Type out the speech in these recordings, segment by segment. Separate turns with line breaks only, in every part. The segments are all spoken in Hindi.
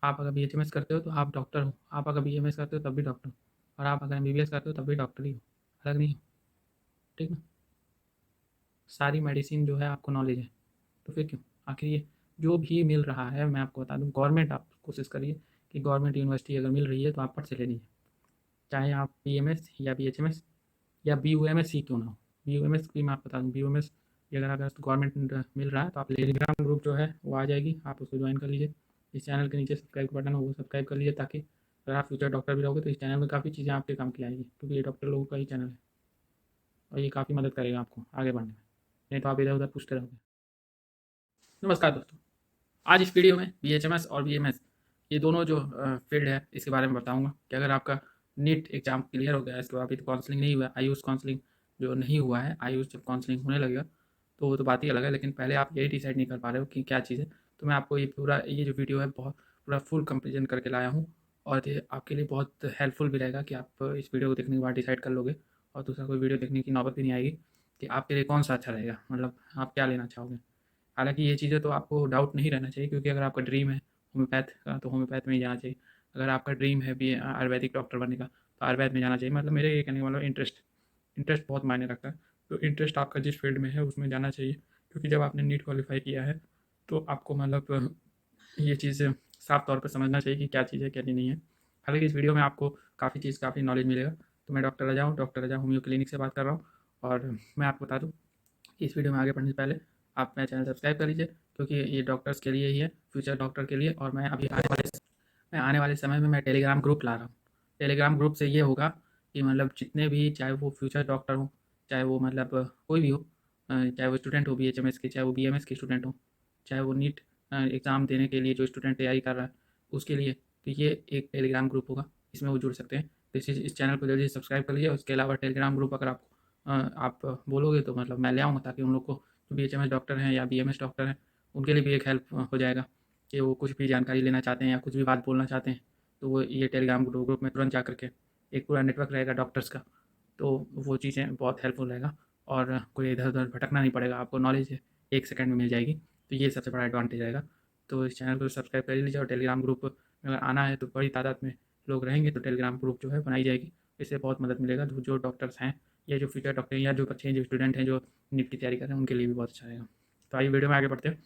आप अगर बीएचएमएस करते हो तो आप डॉक्टर हो, आप अगर बीएमएस करते हो तब भी डॉक्टर हो, और आप अगर एमबीबीएस करते हो तब भी डॉक्टर ही हो, अलग नहीं हो। ठीक ना? सारी मेडिसिन जो है आपको नॉलेज है, तो फिर क्यों? आखिर ये जो भी मिल रहा है, मैं आपको बता दूँ, गवर्नमेंट, आप कोशिश करिए कि गवर्नमेंट यूनिवर्सिटी अगर मिल रही है तो आप फट से ले लीजिए, चाहे आप बीएमएस या बीएचएमएस या बीयूएमएस ही क्यों ना हो। बीयूएमएस की मैं आपको बता दूँ, बीयूएमएस ये अगर गवर्नमेंट मिल रहा है तो आप टेलीग्राम ग्रुप जो है वो आ जाएगी, आप उसको ज्वाइन कर लीजिए। इस चैनल के नीचे सब्सक्राइब का बटन है, वो सब्सक्राइब कर लीजिए, ताकि अगर आप फ्यूचर डॉक्टर भी रहोगे तो इस चैनल में काफ़ी चीज़ें आपके काम की आएगी, क्योंकि ये डॉक्टर लोगों का ही चैनल है और ये काफ़ी मदद करेगा आपको आगे बढ़ने में। नहीं तो आप इधर उधर पूछते रहोगे। नमस्कार दोस्तों, आज इस वीडियो में बीएचएमएस और बीएमएस ये दोनों जो फील्ड है इसके बारे में बताऊंगा कि अगर आपका नीट एग्जाम क्लियर हो गया है, इसके बाद अभी तो काउंसलिंग नहीं हुआ है, आयुष काउंसलिंग जो नहीं हुआ है, आयुष जब काउंसलिंग होने लगेगा तो वो तो बात ही अलग है, लेकिन पहले आप यही डिसाइड नहीं कर पा रहे हो कि क्या चीज़ है, तो मैं आपको ये जो वीडियो है बहुत पूरा फुल कंपेरिजन करके लाया हूँ, और ये आपके लिए बहुत हेल्पफुल भी रहेगा कि आप इस वीडियो को देखने के बाद डिसाइड कर लोगे और दूसरा कोई वीडियो देखने की नौबत भी नहीं आएगी कि आपके लिए कौन सा अच्छा रहेगा, मतलब आप क्या लेना चाहोगे। हालाँकि ये चीज़ें तो आपको डाउट नहीं रहना चाहिए, क्योंकि अगर आपका ड्रीम है होम्योपैथ का तो होम्योपैथ में ही जाना चाहिए। अगर आपका ड्रीम है भी आयुर्वेदिक डॉक्टर बनने का तो आयुर्वेद में जाना चाहिए। मतलब मेरे ये कहने का मतलब इंटरेस्ट बहुत मायने रखता है। तो इंटरेस्ट आपका जिस फील्ड में है उसमें जाना चाहिए, क्योंकि जब आपने नीट क्वालीफाई किया है तो आपको मतलब ये चीज़ साफ तौर पे समझना चाहिए कि क्या चीज़ है क्या चीज़ नहीं है। हालाँकि इस वीडियो में आपको काफ़ी नॉलेज मिलेगा। तो मैं डॉक्टर रजा होम्यो क्लिनिक से बात कर रहा हूँ, और मैं आपको बता दूँ कि इस वीडियो में आगे बढ़ने से पहले आप मेरा चैनल सब्सक्राइब कर लीजिए, क्योंकि ये डॉक्टर्स के लिए ही है, फ्यूचर डॉक्टर के लिए। और मैं आने वाले समय में मैं टेलीग्राम ग्रुप ला रहा हूँ। टेलीग्राम ग्रुप से ये होगा कि मतलब जितने भी, चाहे वो फ्यूचर डॉक्टर हो, चाहे वो मतलब कोई भी हो, चाहे वो स्टूडेंट हो बीएचएमएस के, चाहे वो बीएमएस के स्टूडेंट हो, चाहे वो नीट एग्ज़ाम देने के लिए जो स्टूडेंट तैयारी कर रहा है उसके लिए, तो ये एक टेलीग्राम ग्रुप होगा, इसमें वो जुड़ सकते हैं। तो इस चैनल को जल्दी से सब्सक्राइब कर लीजिए। उसके अलावा टेलीग्राम ग्रुप अगर आप बोलोगे तो मतलब मैं ले आऊँगा, ताकि उन लोग को जो बीएचएमएस डॉक्टर हैं या बीएमएस डॉक्टर हैं उनके लिए भी एक हेल्प हो जाएगा, कि वो कुछ भी जानकारी लेना चाहते हैं या कुछ भी बात बोलना चाहते हैं तो वो ये टेलीग्राम ग्रुप में तुरंत जा करके, एक पूरा नेटवर्क रहेगा डॉक्टर्स का, तो वो चीज़ें बहुत हेल्पफुल रहेगा, और कोई इधर उधर भटकना नहीं पड़ेगा, आपको नॉलेज है 1 सेकंड में मिल जाएगी। तो ये सबसे बड़ा एडवांटेज रहेगा। तो इस चैनल को सब्सक्राइब कर लीजिए, और टेलीग्राम ग्रुप में अगर आना है तो बड़ी तादाद में लोग रहेंगे, तो टेलीग्राम ग्रुप जो है बनाई जाएगी। इससे बहुत मदद मिलेगा, जो डॉक्टर्स हैं या जो फ्यूचर डॉक्टर या जो बच्चे हैं, जो स्टूडेंट हैं, जो नीट की तैयारी कर रहे हैं, उनके लिए भी बहुत अच्छा रहेगा। तो आइए वीडियो में आगे बढ़ते हैं।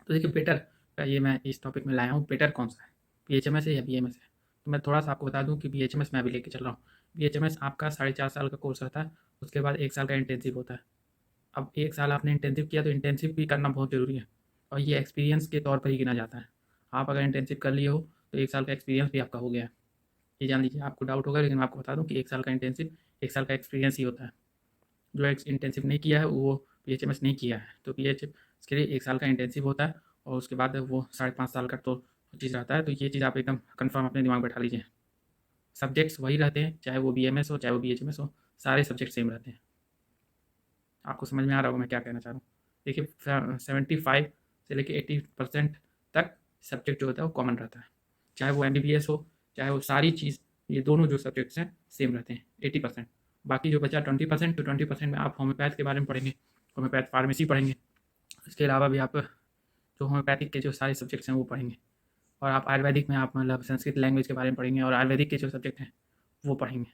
तो देखिए, बेटर का ये मैं इस टॉपिक में लाया हूँ, बेटर कौन सा है, बीएचएमएस है या बीएमएस है। तो मैं थोड़ा सा आपको बता दूँ कि बीएचएमएस मैं भी लेके चल रहा हूँ। बीएचएमएस आपका 4.5 साल का कोर्स रहता है, उसके बाद 1 साल का इंटेंसिव होता है। अब 1 साल आपने इंटेंसिव किया तो इंटेंसिव भी करना बहुत ज़रूरी है, और ये एक्सपीरियंस के तौर पर ही गिना जाता है। आप अगर इंटेंसिव कर लिए हो तो 1 साल का एक्सपीरियंस भी आपका हो गया है। ये जान लीजिए, आपको डाउट होगा, लेकिन मैं आपको बता दूँ कि 1 साल का इंटेंसिव 1 साल का एक्सपीरियंस ही होता है। जो इंटेंसिव नहीं किया है वो बीएचएमएस नहीं किया है, तो बीएचएमएस के लिए 1 साल का इंटेंसिव होता है, और उसके बाद वो 5.5 साल का तो चीज़ रहता है। तो ये चीज़ आप एकदम कंफर्म अपने दिमाग में बैठा लीजिए। सब्जेक्ट्स वही रहते हैं, चाहे वो बीएमएस हो चाहे वो बीएचएमएस हो, सारे सब्जेक्ट सेम रहते हैं। आपको समझ में आ रहा होगा मैं क्या कहना चाह रहा हूँ। देखिए, 75 से लेकर 80% तक सब्जेक्ट जो होता है वो कॉमन रहता है, चाहे वो एमबीबीएस हो, चाहे वो सारी चीज़, ये दोनों जो सब्जेक्ट्स हैं सेम रहते हैं 80%। बाकी जो बचा 20%, तो 20% में आप होम्योपैथ के बारे में पढ़ेंगे, होम्योपैथ फार्मेसी पढ़ेंगे। इसके अलावा भी आप जो होम्योपैथिक के जो सारे सब्जेक्ट्स हैं वो पढ़ेंगे, और आप आयुर्वेदिक में आप मतलब संस्कृत लैंग्वेज के बारे में पढ़ेंगे, और आयुर्वेदिक के जो सब्जेक्ट हैं वो पढ़ेंगे।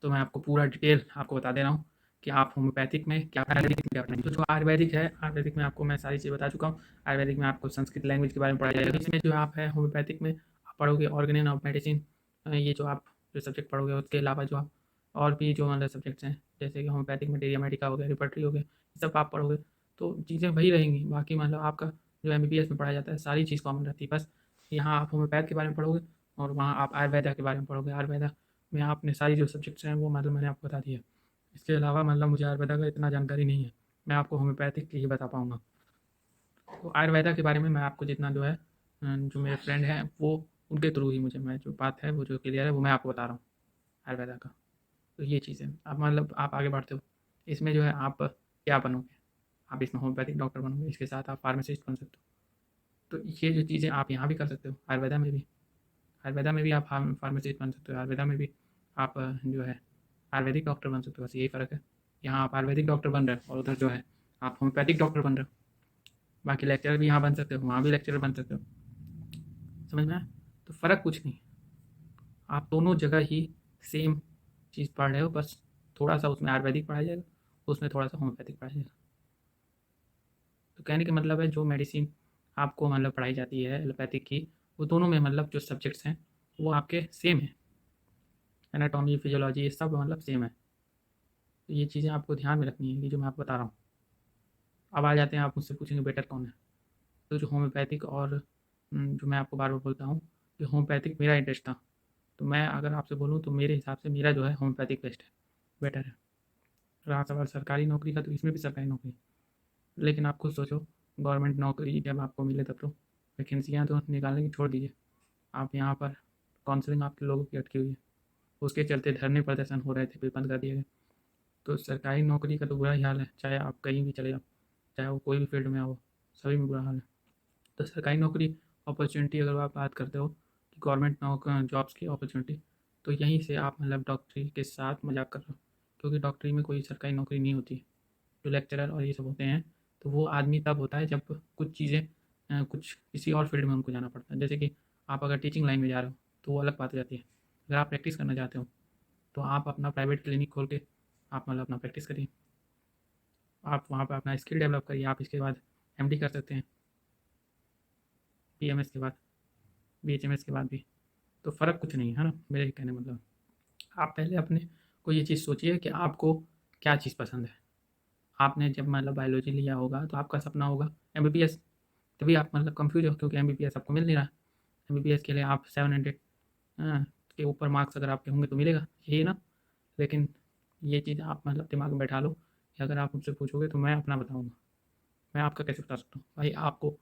तो मैं आपको पूरा डिटेल आपको बता दे रहा हूँ कि आप होम्योपैथिक में क्या, आयुर्वेदिक में क्या पढ़ेंगे। तो जो आयुर्वेदिक है, आयुर्वेदिक में आपको मैं सारी चीज़ बता चुका हूँ। आयुर्वेदिक में आपको संस्कृत लैंग्वेज के बारे में पढ़ाया जाएगा। इसमें जो आप है होम्योपैथिक में आप पढ़ोगे ऑर्गेन ऑफ मेडिसिन, ये जो आप जो सब्जेक्ट पढ़ोगे, उसके अलावा जो आप और भी जो मतलब सब्जेक्ट्स हैं, जैसे कि होम्योपैथिक में टेरिया मेडिका हो गया, रिपर्टरी हो गया, ये सब आप पढ़ोगे तो चीज़ें वही रहेंगी। बाकी मतलब आपका जो एमबीबीएस में पढ़ाया जाता है सारी चीज़ कॉमन रहती है, बस यहाँ आप होम्योपैथ के बारे में पढ़ोगे और वहाँ आप आयुर्वेदा के बारे में पढ़ोगे। आयुर्वेदा में आपने सारी जो सब्जेक्ट्स हैं वो मतलब मैंने आपको बता दिया। इसके अलावा मतलब मुझे आयुर्वेदा का इतना जानकारी नहीं है, मैं आपको होम्योपैथिक की ही बता पाऊँगा। तो आयुर्वेदा के बारे में मैं आपको जितना जो है जो मेरे फ्रेंड हैं वो उनके थ्रू ही मुझे मैं जो बात है वो जो क्लियर है वो मैं आपको बता रहा हूँ आयुर्वेदा का। तो ये चीज़ है। अब मतलब आप आगे बढ़ते हो, इसमें जो है आप क्या बनोगे, आप इसमें होम्योपैथिक डॉक्टर बनोगे, इसके साथ आप फार्मासिस्ट बन सकते हो। तो ये जो चीज़ें आप यहाँ भी कर सकते हो, आयुर्वेदा में भी आप फार्मासिस्ट बन सकते हो, आयुर्वेदा में भी आप जो है आयुर्वेदिक डॉक्टर बन सकते हो। बस यही फ़र्क है, यहाँ आप आयुर्वेदिक डॉक्टर बन रहे हो और उधर जो है आप होम्योपैथिक डॉक्टर बन रहे हो। बाकी लेक्चरर भी यहाँ बन सकते हो, वहाँ भी लेक्चरर बन सकते हो। समझ में आया? तो फ़र्क कुछ नहीं, आप दोनों जगह ही सेम चीज़ पढ़ रहे हो, बस थोड़ा सा उसमें आयुर्वेदिक पढ़ाया जाएगा, उसमें थोड़ा सा होम्योपैथिक पढ़ाया जाएगा। तो कहने का मतलब है जो मेडिसिन आपको मतलब पढ़ाई जाती है एलोपैथिक की, वो दोनों में मतलब जो सब्जेक्ट्स हैं वो आपके सेम है, एनाटॉमी फिजियोलॉजी ये सब मतलब सेम है। तो ये चीज़ें आपको ध्यान में रखनी है, ये जो मैं आपको बता रहा हूँ। अब आ जाते हैं, आप मुझसे पूछेंगे बेटर कौन है। तो जो होम्योपैथिक और जो मैं आपको बार बार बोलता हूँ कि होम्योपैथिक मेरा इंटरेस्ट था, तो मैं अगर आपसे बोलूँ तो मेरे हिसाब से मेरा जो है होम्योपैथिक बेस्ट है, बेटर है। रहा सवाल सरकारी नौकरी का, तो इसमें भी सरकारी नौकरी, लेकिन आप खुद सोचो, गवर्नमेंट नौकरी जब आपको मिले तब तो वैकेंसियाँ तो निकालने की छोड़ दीजिए, आप यहाँ पर काउंसलिंग आपके लोगों की अटकी हुई है, उसके चलते धरने प्रदर्शन हो रहे थे, फिर बंद कर दिए गए। तो सरकारी नौकरी का तो बुरा ही हाल है, चाहे आप कहीं भी चले जाओ, चाहे वो कोई भी फील्ड में हो, सभी में बुरा हाल है। तो सरकारी नौकरी अपॉर्चुनिटी अगर आप बात करते हो कि गवर्नमेंट जॉब्स की अपॉर्चुनिटी, तो यहीं से आप मतलब डॉक्टरी के साथ मजाक कर रहे हो, क्योंकि डॉक्टरी में कोई सरकारी नौकरी नहीं होती। जो लेक्चरर और ये सब होते हैं, तो वो आदमी तब होता है जब कुछ चीज़ें कुछ किसी और फील्ड में उनको जाना पड़ता है। जैसे कि आप अगर टीचिंग लाइन में जा रहे हो तो वो अलग बात हो जाती है। अगर आप प्रैक्टिस करना चाहते हो तो आप अपना प्राइवेट क्लिनिक खोल के आप मतलब अपना प्रैक्टिस करिए, आप वहाँ पर अपना स्किल डेवलप करिए, आप इसके बाद एमडी कर सकते हैं, पीएमएस के बाद, बीएचएमएस के बाद भी। तो फ़र्क कुछ नहीं है ना, मेरे कहने मतलब आप पहले अपने को ये चीज़ सोचिए कि आपको क्या चीज़ पसंद है। आपने जब मतलब बायोलॉजी लिया होगा तो आपका सपना होगा एमबीबीएस, तभी आप मतलब कंफ्यूज हो क्योंकि एमबीबीएस आपको मिल नहीं रहा। एमबीबीएस के लिए आप 700 के ऊपर मार्क्स अगर आपके होंगे तो मिलेगा, यही ना। लेकिन ये चीज़ आप मतलब दिमाग में बैठा लो कि अगर आप मुझसे पूछोगे तो मैं अपना बताऊँगा, मैं आपका कैसे बता सकता हूँ भाई। आपको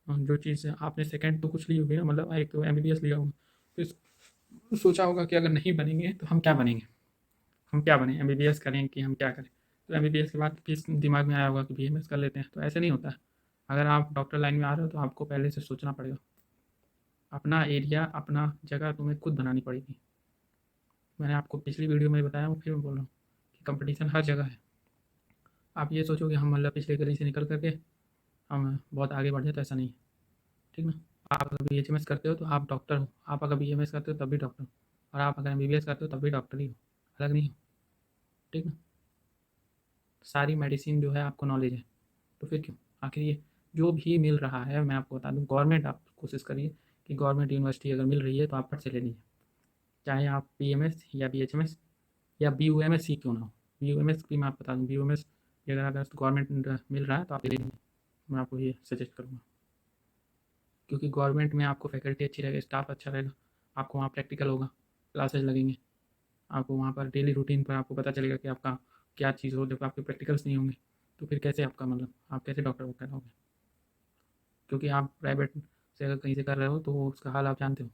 जो चीज़ आपने सेकंड तो कुछ ली होगी ना, मतलब एक तो एमबीबीएस लिया होगा, फिर सोचा होगा कि अगर नहीं बनेंगे तो हम क्या बनेंगे, हम क्या बने, एमबीबीएस करें कि हम क्या करें। तो एमबीबीएस के बाद फिर दिमाग में आया होगा कि बीएमएस कर लेते हैं, तो ऐसे नहीं होता है। अगर आप डॉक्टर लाइन में आ रहे हो तो आपको पहले से सोचना पड़ेगा, अपना एरिया अपना जगह तुम्हें खुद बनानी पड़ेगी। मैंने आपको पिछली वीडियो में बताया हूँ, फिर मैं बोल रहा हूँ कि कंपटीशन हर जगह है। आप ये सोचो कि हम मतलब पिछले गली से निकल करके हम बहुत आगे बढ़ जाए, तो ऐसा नहीं है, ठीक ना। आप अगर बीएचएमएस करते हो तो आप डॉक्टर हो, आप अगर बीएमएस करते हो तब भी डॉक्टर हो, और आप अगर एमबीबीएस करते हो तब भी डॉक्टर ही हो, अलग नहीं हो, ठीक ना। सारी मेडिसिन जो है आपको नॉलेज है, तो फिर क्यों, आखिर ये जो भी मिल रहा है मैं आपको बता दूं, गवर्नमेंट आप कोशिश करिए कि गवर्नमेंट यूनिवर्सिटी अगर मिल रही है तो आप फट से ले लीजिए, चाहे आप बीएमएस या बीएचएमएस या बीयूएमएस ही क्यों ना हो। बीयूएमएस भी मैं आपको बता दूँ, बीयूएमएस अगर गवर्नमेंट मिल रहा है तो आप ले लीजिए, मैं आपको ये सजेस्ट करूँगा। क्योंकि गवर्नमेंट में आपको फैकल्टी अच्छी रहेगी, स्टाफ अच्छा रहेगा, आपको वहाँ प्रैक्टिकल होगा, क्लासेज लगेंगे, आपको वहाँ पर डेली रूटीन पर आपको पता चलेगा कि आपका क्या चीज़ हो। जब आपके प्रैक्टिकल्स नहीं होंगे तो फिर कैसे आपका मतलब आप कैसे डॉक्टर हो कहलाओगे, क्योंकि आप प्राइवेट से अगर कहीं से कर रहे हो तो उसका हाल आप जानते हो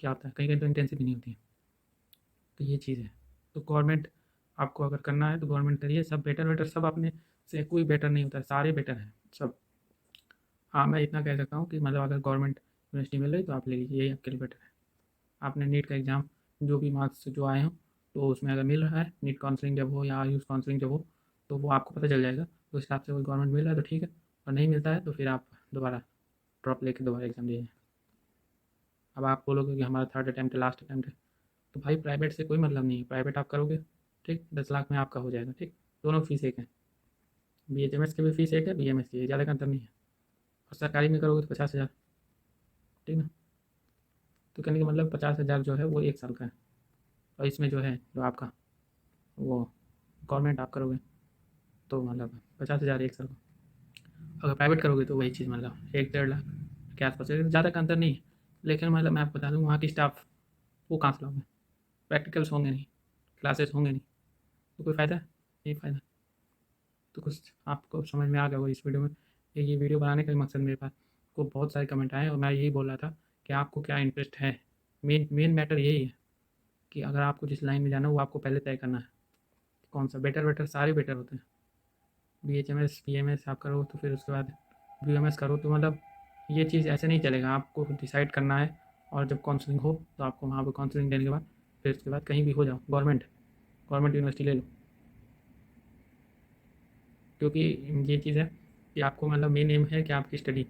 क्या होता है, कहीं कहीं तो इंटेंसिव भी नहीं होती है। तो ये चीज़ है। तो गवर्नमेंट आपको अगर करना है तो गवर्नमेंट करिए, सब बेटर बेटर सब अपने से कोई बेटर नहीं होता है, सारे बेटर हैं सब। हाँ मैं इतना कह सकता हूँ कि मतलब अगर गवर्नमेंट यूनिवर्सिटी मिल रही तो आप ले लीजिए, यही आपके लिए बेटर है। आपने नीट का एग्ज़ाम जो भी मार्क्स जो आए हों तो उसमें अगर मिल रहा है, नीट काउंसलिंग जब हो या आयुष काउंसलिंग जब हो, तो वो आपको पता चल जाएगा, तो उस हिसाब से वो गवर्नमेंट मिल रहा है तो ठीक है, और नहीं मिलता है तो फिर आप दोबारा ड्रॉप लेके दोबारा एग्ज़ाम दीजिए। अब आप बोलोगे कि हमारा थर्ड अटैम्प्ट है, लास्ट अटैम्प्ट है, तो भाई प्राइवेट से कोई मतलब नहीं है, प्राइवेट आप करोगे ठीक 10 लाख में आपका हो जाएगा, ठीक। दोनों फीस एक है, बीएचएमएस की भी फीस एक है, बीएमएस की ज़्यादा का अंतर नहीं है, और सरकारी में करोगे तो 50,000, ठीक ना। तो कहने का मतलब 50,000 जो है वो 1 साल का है, और इसमें जो है जो आपका वो गवर्नमेंट आप करोगे तो मतलब 50,000 1 साल का। अगर प्राइवेट करोगे तो वही चीज़ मतलब 1 डेढ़ लाख के आसपास है, ज़्यादा का अंतर नहीं है। लेकिन मतलब मैं आपको बता दूँ वहाँ की स्टाफ वो कहाँ से लाओगे, प्रैक्टिकल्स होंगे नहीं, क्लासेस होंगे नहीं, तो कोई फ़ायदा है, नहीं फ़ायदा। तो कुछ आपको समझ में आ गया होगा इस वीडियो में, ये वीडियो बनाने का मकसद मेरे पास को बहुत सारे कमेंट आए और मैं यही बोल रहा था कि आपको क्या इंटरेस्ट है। मेन मेन मैटर यही है कि अगर आपको जिस लाइन में जाना है वो आपको पहले तय करना है, कौन सा बेटर बेटर सारे बेटर होते हैं। बीएचएमएस पीएमएस आप करो तो फिर उसके बाद बीएमएस करो, तो मतलब ये चीज़ ऐसे नहीं चलेगा, आपको डिसाइड करना है। और जब काउंसलिंग हो तो आपको वहाँ पर काउंसलिंग देने के बाद फिर उसके बाद कहीं भी हो जाओ, गवर्नमेंट गवर्नमेंट यूनिवर्सिटी ले लो। क्योंकि ये चीज़ है कि आपको मतलब मेन एम है कि आपकी स्टडी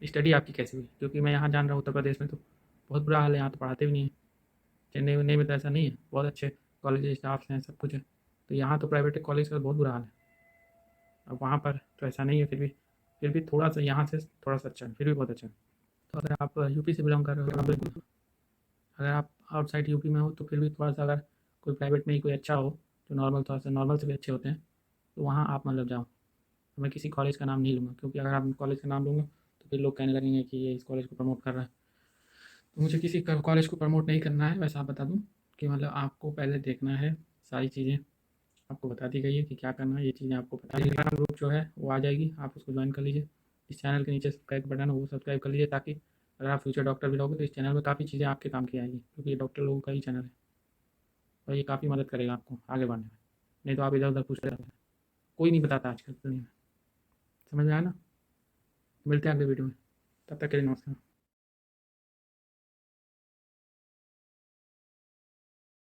स्टडी आपकी कैसी हुई, क्योंकि मैं यहाँ जान रहा हूँ उत्तर प्रदेश में तो बहुत बुरा हाल है, यहाँ तो पढ़ाते भी नहीं है। चेन्नई वेन्नई में तो ऐसा नहीं है, बहुत अच्छे कॉलेज स्टाफ्स हैं, सब कुछ है। तो यहाँ तो प्राइवेट कॉलेज का बहुत बुरा हाल है। अब वहाँ पर तो ऐसा नहीं है, फिर भी थोड़ा सा यहाँ से थोड़ा सा अच्छा है, फिर भी बहुत अच्छा है। तो अगर आप यूपी से बिलोंग कर रहे हो तो बिल्कुल, अगर आप आउटसाइड यूपी में हो तो फिर भी थोड़ा सा, अगर कोई प्राइवेट में ही कोई अच्छा हो, जो नॉर्मल, थोड़ा सा नॉर्मल से भी अच्छे होते हैं, तो वहाँ आप मतलब जाओ। तो मैं किसी कॉलेज का नाम नहीं लूँगा, क्योंकि अगर आप कॉलेज का नाम लूँगा तो फिर लोग कहने लगेंगे कि ये इस कॉलेज को प्रमोट कर रहा है। तो मुझे किसी कॉलेज को प्रमोट नहीं करना है। वैसे आप बता दूँ कि मतलब आपको पहले देखना है, सारी चीज़ें आपको बता दी गई है कि क्या करना है, ये चीज़ें आपको पता है। टेलीग्राम ग्रुप जो है वो आ जाएगी, आप उसको ज्वाइन कर लीजिए। इस चैनल के नीचे सब्सक्राइब बटन है, वो सब्सक्राइब कर लीजिए, ताकि अगर आप फ्यूचर डॉक्टर भी रहोगे तो इस चैनल में काफ़ी चीज़ें आपके काम की आएगी, क्योंकि ये डॉक्टर लोगों का ही चैनल है और ये काफ़ी मदद करेगा आपको आगे बढ़ने में। नहीं तो आप इधर उधर पूछते रहते हैं, कोई नहीं बताता आजकल दुनिया में। समझ में आया ना? मिलते हैं अगले वीडियो में, तब तक के लिए नमस्कार।